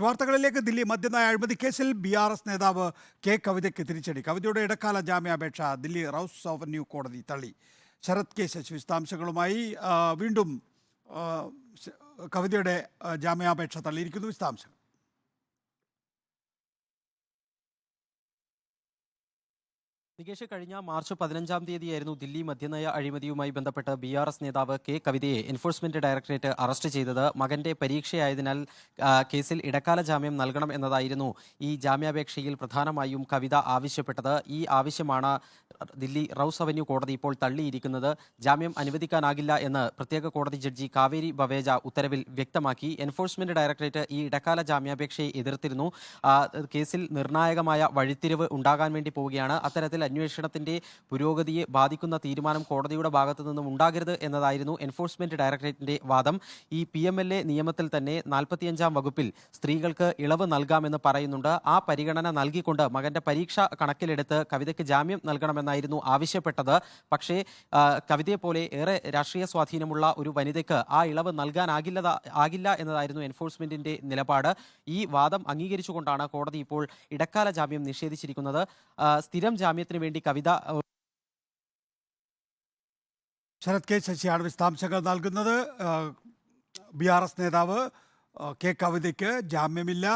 മറ്റു വാർത്തകളിലേക്ക്. ദില്ലി മദ്യനയ അഴിമതി കേസിൽ BRS നേതാവ് കെ കവിതയ്ക്ക് തിരിച്ചടി. കവിതയുടെ ഇടക്കാല ജാമ്യാപേക്ഷ ദില്ലി റൌസ് അവന്യൂ കോടതി തള്ളി. ശരത് കെ ശശി വിശദാംശങ്ങളുമായി. വീണ്ടും കവിതയുടെ ജാമ്യാപേക്ഷ തള്ളിയിരിക്കുന്നു. വിശദാംശങ്ങൾ. നികേഷ്, കഴിഞ്ഞ മാർച്ച് 15-ാം തീയതിയായിരുന്നു ദില്ലി മദ്യനയ അഴിമതിയുമായി ബന്ധപ്പെട്ട് BRS നേതാവ് കെ കവിതയെ എൻഫോഴ്സ്മെന്റ് ഡയറക്ടറേറ്റ് അറസ്റ്റ് ചെയ്തത്. മകന്റെ പരീക്ഷയായതിനാൽ കേസിൽ ഇടക്കാല ജാമ്യം നൽകണം എന്നതായിരുന്നു ഈ ജാമ്യാപേക്ഷയിൽ പ്രധാനമായും കവിത ആവശ്യപ്പെട്ടത്. ഈ ആവശ്യമാണ് ദില്ലി റൌസ് അവന്യൂ കോടതി ഇപ്പോൾ തള്ളിയിരിക്കുന്നത്. ജാമ്യം അനുവദിക്കാനാകില്ല എന്ന് പ്രത്യേക കോടതി ജഡ്ജി കാവേരി ബവേജ ഉത്തരവിൽ വ്യക്തമാക്കി. എൻഫോഴ്സ്മെന്റ് ഡയറക്ടറേറ്റ് ഈ ഇടക്കാല ജാമ്യാപേക്ഷയെ എതിർത്തിരുന്നു. കേസിൽ നിർണായകമായ വഴിത്തിരിവ് ഉണ്ടാകാൻ വേണ്ടി പോവുകയാണ്. അത്തരത്തിൽ അന്വേഷണത്തിന്റെ പുരോഗതിയെ ബാധിക്കുന്ന തീരുമാനം കോടതിയുടെ ഭാഗത്തു നിന്നും ഉണ്ടാകരുത് എന്നതായിരുന്നു എൻഫോഴ്സ്മെന്റ് ഡയറക്ടറേറ്റിന്റെ വാദം. ഈ PMLA നിയമത്തിൽ തന്നെ 45-ാം വകുപ്പിൽ സ്ത്രീകൾക്ക് ഇളവ് നൽകാമെന്ന് പറയുന്നുണ്ട്. ആ പരിഗണന നൽകിക്കൊണ്ട് മകന്റെ പരീക്ഷ കണക്കിലെടുത്ത് കവിതയ്ക്ക് ജാമ്യം നൽകണമെന്നായിരുന്നു ആവശ്യപ്പെട്ടത്. പക്ഷേ കവിതയെ പോലെ ഏറെ രാഷ്ട്രീയ സ്വാധീനമുള്ള ഒരു വനിതയ്ക്ക് ആ ഇളവ് ആകില്ല എന്നതായിരുന്നു എൻഫോഴ്സ്മെന്റിന്റെ നിലപാട്. ഈ വാദം അംഗീകരിച്ചുകൊണ്ടാണ് കോടതി ഇപ്പോൾ ഇടക്കാല ജാമ്യം നിഷേധിച്ചിരിക്കുന്നത്. സ്ഥിരം ജാമ്യത്തിന് വേണ്ടി കവിത ശരത് കെ ശശിയാണ് വിശദാംശങ്ങൾ നൽകുന്നത്. BRS നേതാവ് കെ കവിതയ്ക്ക് ജാമ്യമില്ല.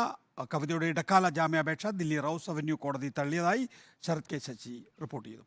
കവിതയുടെ ഇടക്കാല ജാമ്യാപേക്ഷ ദില്ലി റൌസ് അവന്യൂ കോടതി തള്ളിയതായി ശരത് കെ ശശി റിപ്പോർട്ട് ചെയ്തു.